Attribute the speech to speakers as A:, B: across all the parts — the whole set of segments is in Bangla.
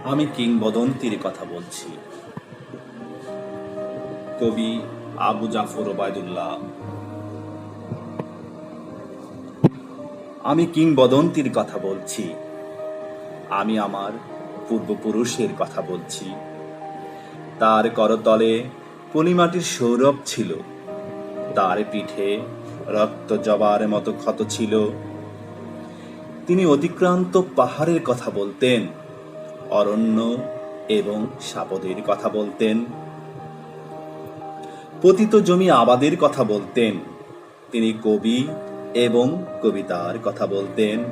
A: আমি কিংবদন্তির কথা বলছি। কবি আবু জাফর ওবায়দুল্লাহ। আমি কিংবদন্তির কথা বলছি। আমি আমার পূর্বপুরুষের কথা বলছি। তার করতলে পলিমাটির সৌরভ ছিল, তার পিঠে রক্ত জবার মতো ক্ষত ছিল। তিনি অতিক্রান্ত পাহাড়ের কথা বলতেন, অরণ্য এবং সাপদের কথা বলতেন, পতিত জমি আবাদের কথা বলতেন। তিনি কবি এবং কবিতার কথা বলতেন।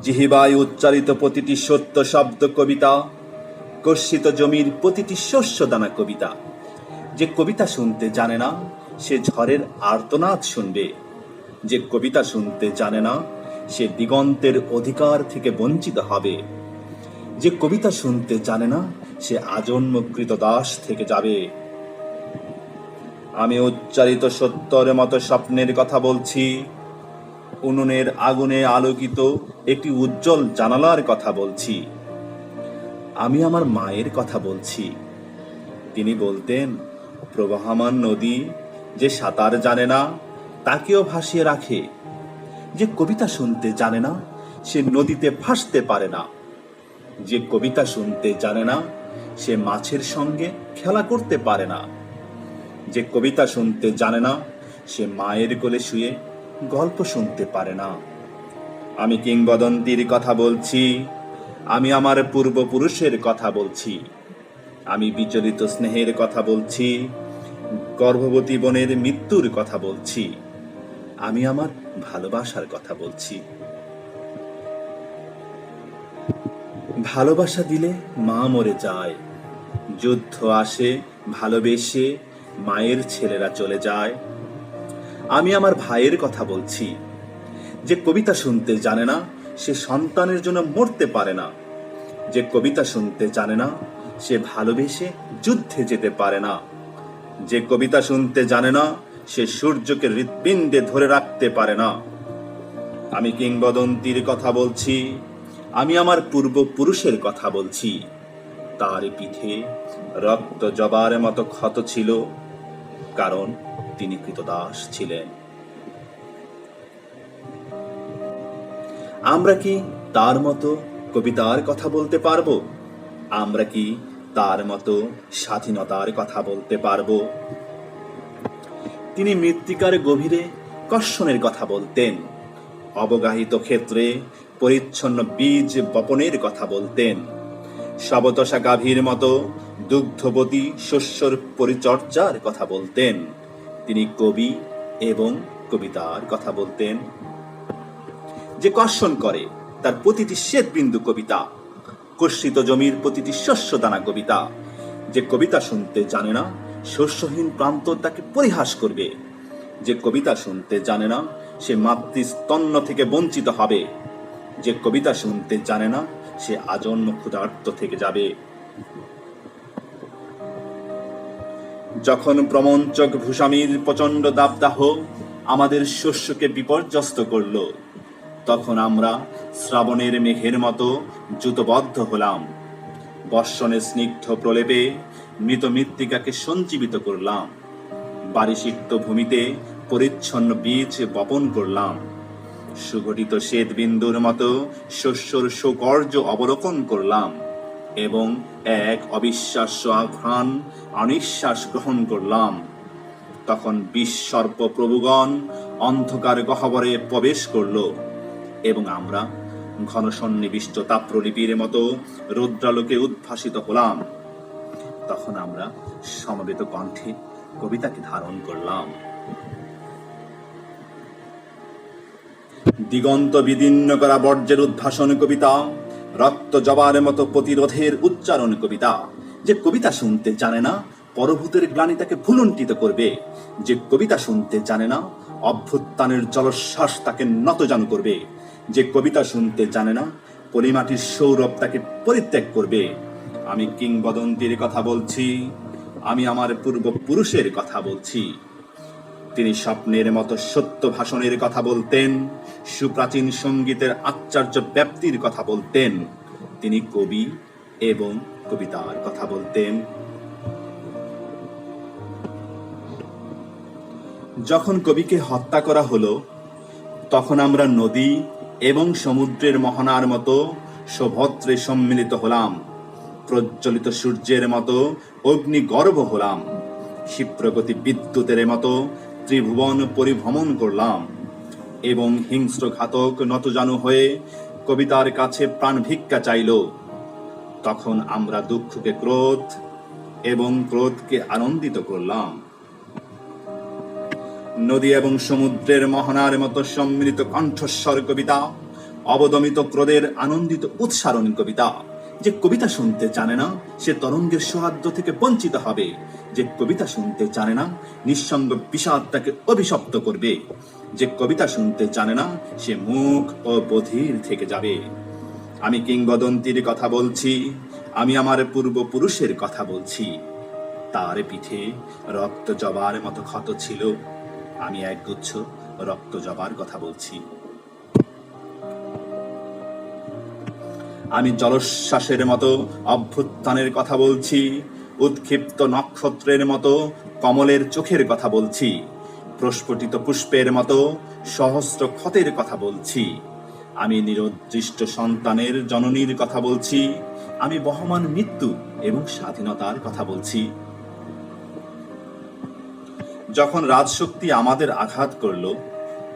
A: জিহিবায় উচ্চারিত প্রতিটি সত্য শব্দ কবিতা, কর্ষিত জমির প্রতিটি শস্য দানা কবিতা। যে কবিতা শুনতে জানে না সে ঝড়ের আর্তনাদ শুনবে। যে কবিতা শুনতে জানে না সে দিগন্তের অধিকার থেকে বঞ্চিত হবে। যে কবিতা শুনতে জানে না সে আজন্ম কৃতদাস থেকে যাবে। আমি উচ্চারিত সত্যর মতো স্বপ্নের কথা বলছি। উনুনের আগুনে আলোকিত একটি উজ্জ্বল জানালার কথা বলছি। আমি আমার মায়ের কথা বলছি। তিনি বলতেন, প্রবাহমান নদী যে সাঁতার জানে না তাকেও ভাসিয়ে রাখে। যে কবিতা শুনতে জানে না সে নদীতে ভাসতে পারে না। যে কবিতা শুনতে জানে না সে মাছের সঙ্গে খেলা করতে পারে না। যে কবিতা শুনতে জানে না সে মায়ের কোলে শুয়ে গল্প শুনতে পারে না। আমি কিংবদন্তির কথা বলছি। আমি আমার পূর্বপুরুষের কথা বলছি। আমি বিচলিত স্নেহের কথা বলছি, গর্ভবতী বোনের মৃত্যুর কথা বলছি। আমি আমার ভালোবাসার কথা বলছি। ভালোবাসা দিলে মা মরে যায়, যুদ্ধ আসে ভালোবেসে মায়ের ছেলেরা চলে যায়। আমি আমার ভাইয়ের কথা বলছি। যে কবিতা শুনতে জানে না সে সন্তানের জন্য মরতে পারে না। যে কবিতা শুনতে জানে না সে ভালোবেসে যুদ্ধে যেতে পারে না। যে কবিতা শুনতে জানে না সে সূর্যকে হৃৎপিণ্ডে ধরে রাখতে পারে না। আমি কিংবদন্তির কথা বলছি। আমি আমার পূর্বপুরুষের কথা বলছি। তার পিঠে রক্ত জবার মতো ক্ষত ছিল, কারণ তিনি কৃতদাস ছিলেন। আমরা কি তার মতো কবিতার কথা বলতে পারবো? আমরা কি তার মতো স্বাধীনতার কথা বলতে পারবো? তিনি মৃত্তিকার গভীরে কর্ষণের কথা বলতেন, অবগাহিত ক্ষেত্রে পরিচ্ছন্ন বীজ বপনের কথা বলতেন, শবতসা গাভীর মতো দুগ্ধবতী শস্যর পরিচর্যার কথা বলতেন। তিনি কবি এবং কবিতার কথা বলতেন। যে কর্ষণ করে তার প্রতিটি শ্বেত বিন্দু কবিতা, কর্ষিত জমির প্রতিটি শস্য দানা কবিতা। যে কবিতা শুনতে জানে না শস্যহীন প্রান্ত তাকে পরিহাস করবে। যে কবিতা শুনতে জানে না সে মাতৃস্তন্য থেকে বঞ্চিত হবে। যে কবিতা শুনতে জানে না সে আজন্ম ক্ষুধার্ত থেকে যাবে। যখন প্রমঞ্চক ভূস্বামীর প্রচন্ড দাবদাহ আমাদের শস্যকে বিপর্যস্ত করল, তখন আমরা শ্রাবণের মেঘের মতো জুতবদ্ধ হলাম। বর্ষণের স্নিগ্ধ প্রলেপে মৃত মৃত্তিকাকে সঞ্জীবিত করলাম। বারিসিক্ত ভূমিতে পরিচ্ছন্ন বীজ বপন করলাম। সুগঠিত শ্বেত বিন্দুর মতো শস্যর সৌকর্য অবলোকন করলাম এবং এক অবিশ্বাস্য আঘ্রাণ অনিশ্বাস গ্রহণ করলাম। তখন বিসর্প প্রভুগণ অন্ধকার গহ্বরে প্রবেশ করল এবং আমরা ঘন সন্নিবিষ্ট তাপ্রলিপির মতো রৌদ্রালোকে উদ্ভাসিত হলাম। তখন আমরা সমবেত কণ্ঠে কবিতাকে ধারণ করলাম। দিগন্ত বিদীর্ণ করা বর্জ্যের উদ্ভাসন কবিতা, রক্ত জবার মতো প্রতিরোধের উচ্চারণ কবিতা। যে কবিতা শুনতে জানে না পরভূতের গ্লানি তাকে ভুলুণ্ঠিত করবে। যে কবিতা শুনতে জানে না অভ্যুত্থানের জলোচ্ছ্বাস তাকে নতজানু করবে। যে কবিতা শুনতে জানে না পলিমাটির সৌরভ তাকে পরিত্যাগ করবে। আমি কিংবদন্তির কথা বলছি। আমি আমার পূর্বপুরুষের কথা বলছি। তিনি স্বপ্নের মতো সত্য ভাষণের কথা বলতেন, সুপ্রাচীন সঙ্গীতের আশ্চর্য ব্যাপ্তির কথা বলতেন, তিনি কবি এবং কবিতার কথা বলতেন। যখন কবিকে হত্যা করা হলো, তখন আমরা নদী এবং সমুদ্রের মোহনার মতো সভদ্রে সম্মিলিত হলাম, প্রজ্বলিত সূর্যের মতো অগ্নিগর্ভ হলাম, ক্ষিপ্রগতি বিদ্যুতের মতো ত্রিভুবন পরিভ্রমণ করলাম এবং হিংস্র ঘাতক নতজানু হয়ে কবিতার কাছে প্রাণ ভিক্ষা চাইল। তখন আমরা দুঃখকে ক্রোধ এবং ক্রোধকে আনন্দিত করলাম। নদী এবং সমুদ্রের মোহনার মতো সম্মিলিত কণ্ঠস্বর কবিতা, অবদমিত ক্রোধের আনন্দিত উৎসারণ কবিতা। যে কবিতা শুনতে জানে না, সে তরঙ্গের সৌহার্দ্য থেকে বঞ্চিত হবে। যে কবিতা শুনতে জানে না, নিঃসঙ্গ বিষাদ তাকে অভিশপ্ত করবে। যে কবিতা শুনতে জানে না, সে মুখ ও বধির থেকে যাবে। আমি কিংবদন্তির কথা বলছি, আমি আমার পূর্বপুরুষের কথা বলছি। তার পিঠে রক্ত জবার মতো ক্ষত ছিল, আমি একগুচ্ছ রক্ত জবার কথা বলছি। আমি জলোচ্ছ্বাসের মতো অভ্যুত্থানের কথা বলছি, উৎক্ষিপ্ত নক্ষত্রের মতো কমলের চোখের কথা বলছি, প্রস্ফুটিত পুষ্পের মতো সহস্র ক্ষতের কথা বলছি। আমি নিরুদ্দিষ্ট সন্তানের জননীর কথা বলছি, আমি বহমান মৃত্যু এবং স্বাধীনতার কথা বলছি। যখন রাজশক্তি আমাদের আঘাত করল,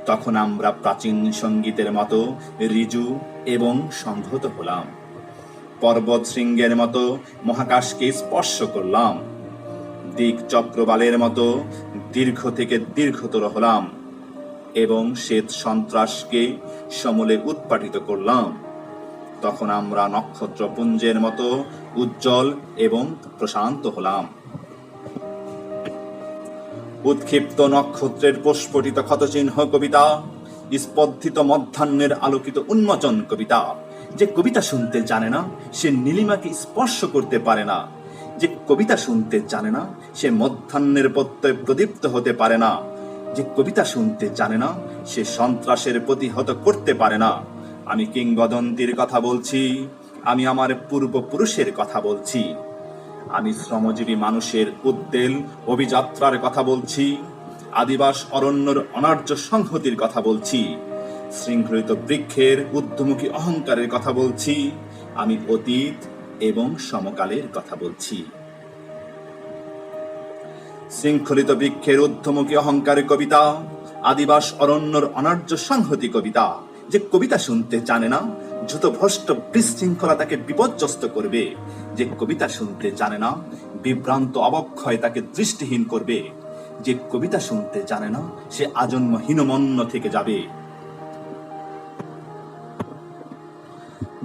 A: তখন আমরা প্রাচীন সঙ্গীতের মতো ঋজু এবং সংহত হলাম, পর্বত শৃঙ্গের মতো মহাকাশকে স্পর্শ করলাম, দিক চক্রবালের মতো দীর্ঘ থেকে দীর্ঘতর হলাম এবং শ্বেত সন্ত্রাসকে সমূলে উৎপাটিত করলাম। তখন আমরা নক্ষত্রপুঞ্জের মতো উজ্জ্বল এবং প্রশান্ত হলাম। উৎক্ষিপ্ত নক্ষত্রের প্রস্ফুটিত ক্ষতচিহ্ন কবিতা, স্পর্ধিত মধ্যাহ্নের আলোকিত উন্মোচন কবিতা। যে কবিতা শুনতে জানে না, সে নীলিমাকে স্পর্শ করতে পারে না। যে কবিতা শুনতে জানে না, সে মধ্যাহ্নের প্রত্যয় প্রদীপ্ত হতে পারে না। যে কবিতা শুনতে জানে না, সে সন্ত্রাসের প্রতিহত করতে পারে না। আমি কিংবদন্তির কথা বলছি, আমি আমার পূর্বপুরুষের কথা বলছি। আমি শ্রমজীবী মানুষের উদ্বেল অভিযাত্রার কথা বলছি, আদিবাস অরণ্যর অনার্য সংহতির কথা বলছি, শৃঙ্খলিত বৃক্ষের ঊর্ধ্বমুখী অহংকারের কথা বলছি। আমি অতীত এবং সমকালের কথা বলছি। শৃঙ্খলিত বৃক্ষের ঊর্ধ্বমুখী অহংকারের কবিতা, আদিবাস অরণ্যর অনার্য সংহতি কবিতা। যে কবিতা শুনতে জানে না, যত ভ্রষ্ট বিশৃঙ্খলা তাকে বিপর্যস্ত করবে। যে কবিতা শুনতে জানে না, বিভ্রান্ত অবক্ষয় তাকে দৃষ্টিহীন করবে। যে কবিতা শুনতে জানে না, সে আজন্ম হীনমন্য থেকে যাবে।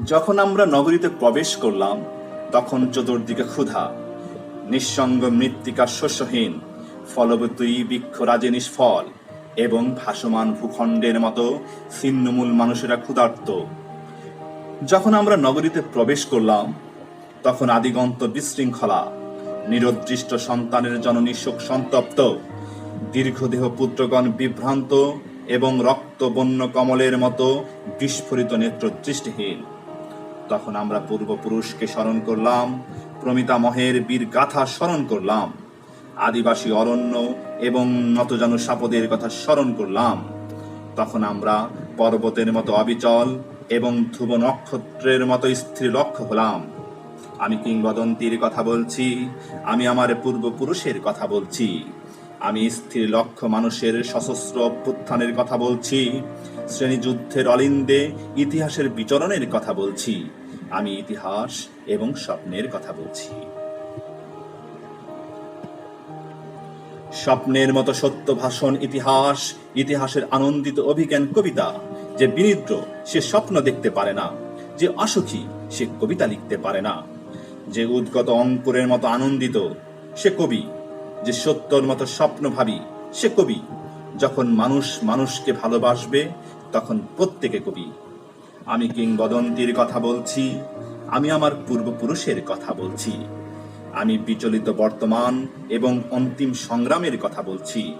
A: যখন আমরা নগরীতে প্রবেশ করলাম, তখন চতুর্দিকে ক্ষুধা, নিঃসঙ্গ মৃত্তিকা শস্যহীন, ফলবতী বৃক্ষরাজে নিষ্ফল এবং ভাসমান ভূখণ্ডের মতো ছিন্নমূল মানুষেরা ক্ষুধার্ত। যখন আমরা নগরীতে প্রবেশ করলাম, তখন আদিগন্ত বিশৃঙ্খলা, নিরদৃষ্ট সন্তানের জননী শোক সন্তপ্ত, দীর্ঘদেহ পুত্রগণ বিভ্রান্ত এবং রক্ত বন্য কমলের মতো বিস্ফোরিত নেত্র দৃষ্টিহীন। তখন আমরা পূর্বপুরুষকে স্মরণ করলাম, প্রমিতামহের বীর গাথা স্মরণ করলাম, আদিবাসী অরণ্য এবং নতজানু সাপদের কথা স্মরণ করলাম। তখন আমরা পর্বতের মতো অবিচল এবং ধ্রুব নক্ষত্রের মতো স্থির লক্ষ্য হলাম। আমি কিংবদন্তির কথা বলছি, আমি আমার পূর্বপুরুষের কথা বলছি। আমি স্থির লক্ষ্য মানুষের সশস্ত্র অভ্যুত্থানের কথা বলছি, শ্রেণীযুদ্ধের অলিন্দে ইতিহাসের বিচরণের কথা বলছি। আমি ইতিহাস এবং স্বপ্নের কথা বলছি। স্বপ্নের মতো সত্য ভাষণ ইতিহাস, ইতিহাসের আনন্দিত অভিজ্ঞান কবিতা। যে বিনিদ্র, সে স্বপ্ন দেখতে পারে না। যে অসুখী, সে কবিতা লিখতে পারে না। যে উদ্গত অঙ্কুরের মতো আনন্দিত, সে কবি। যে সত্যর মতো স্বপ্নভাবী, সে কবি। যখন মানুষ মানুষকে ভালোবাসবে, তখন প্রত্যেকে কবি। আমি কিংবদন্তির কথা বলছি, আমি আমার পূর্বপুরুষের কথা বলছি। আমি বিচলিত বর্তমান এবং অন্তিম সংগ্রামের কথা বলছি।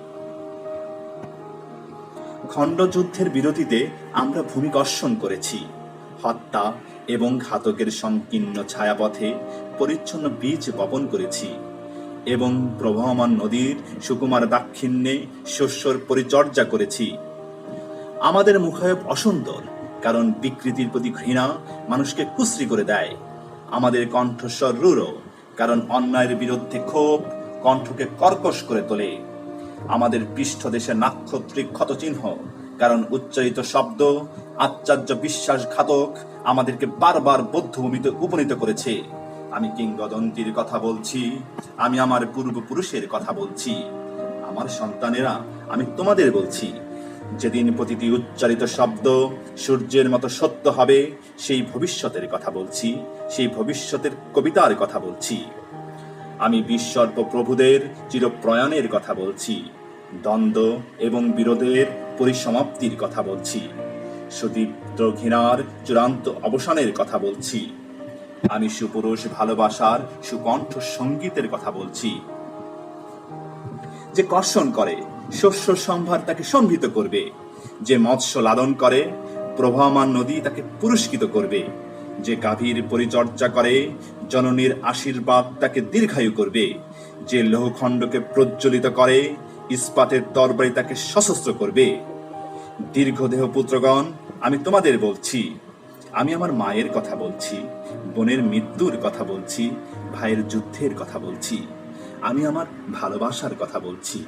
A: খণ্ডযুদ্ধের বিরতিতে আমরা ভূমিকর্ষণ করেছি, হত্যা এবং ঘাতকের সংকীর্ণ ছায়াপথে পরিচ্ছন্ন বীজ বপন করেছি এবং প্রবাহমান নদীর সুকুমার দাক্ষিণ্যে শস্যর পরিচর্যা করেছি। আমাদের মুখায়ব অসুন্দর, কারণ বিকৃতির প্রতি ঘৃণা মানুষকে কুশ্রী করে দেয়। আমাদের কণ্ঠস্বর রূঢ়, কারণ অন্যায়ের বিরুদ্ধে ক্ষোভ কণ্ঠকে কর্কশ করে তোলে। আমাদের পৃষ্ঠদেশে নাক্ষত্রিক ক্ষতচিহ্ন, কারণ উচ্চারিত শব্দ আশ্চর্য বিশ্বাসঘাতক আমাদেরকে বারবার বদ্ধভূমিতে উপনীত করেছে। আমি কিংবদন্তির কথা বলছি, আমি আমার পূর্বপুরুষের কথা বলছি। আমার সন্তানেরা, আমি তোমাদের বলছি, যেদিন প্রতিটি উচ্চারিত শব্দ সূর্যের মতো সত্য হবে, সেই ভবিষ্যতের কথা বলছি, সেই ভবিষ্যতের কবিতার কথা বলছি। আমি বিশ্বর্প প্রভুদের চিরপ্রয়াণের কথা বলছি, দ্বন্দ্ব এবং বিরোধের পরিসমাপ্তির কথা বলছি, সুদীপ্ত ঘৃণার চূড়ান্ত অবসানের কথা বলছি। আমি সুপুরুষ ভালোবাসার সুকণ্ঠ সঙ্গীতের কথা বলছি, যে কর্ষণ করে শস্য সম্ভার তাকে সম্ভৃত করবে, যে মৎস্য লালন করে প্রবাহমান নদী তাকে পুরস্কৃত করবে, যে গাভীর পরিচর্যা করে জননীর আশীর্বাদ তাকে দীর্ঘায়ু করবে, যে লৌহখণ্ডকে প্রজ্বলিত করে ইস্পাতের তরবারি তাকে সশস্ত্র করবে। দীর্ঘদেহ পুত্রগণ, আমি তোমাদের বলছি, আমি আমার মায়ের কথা বলছি, বোনের মৃত্যুর কথা বলছি, ভাইয়ের যুদ্ধের কথা বলছি, আমি আমার ভালোবাসার কথা বলছি,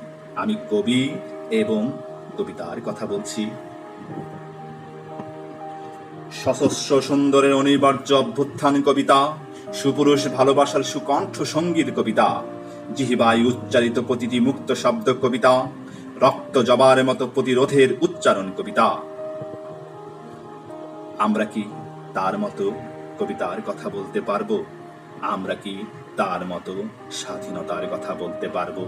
A: আমি কবি এবং কবিতার কথা বলছি। সশস্ত্র সুন্দরের অনিবার্য অভ্যুত্থান কবিতা, সুপুরুষ ভালোবাসার সুকণ্ঠ সঙ্গীত কবিতা, জিহ্বায় উচ্চারিত প্রতিটি মুক্ত শব্দ কবিতা, রক্ত জবার মতো প্রতিরোধের উচ্চারণ কবিতা। আমরা কি তার মতো কবিতার কথা বলতে পারবো? আমরা কি তার মতো স্বাধীনতার কথা বলতে পারবো?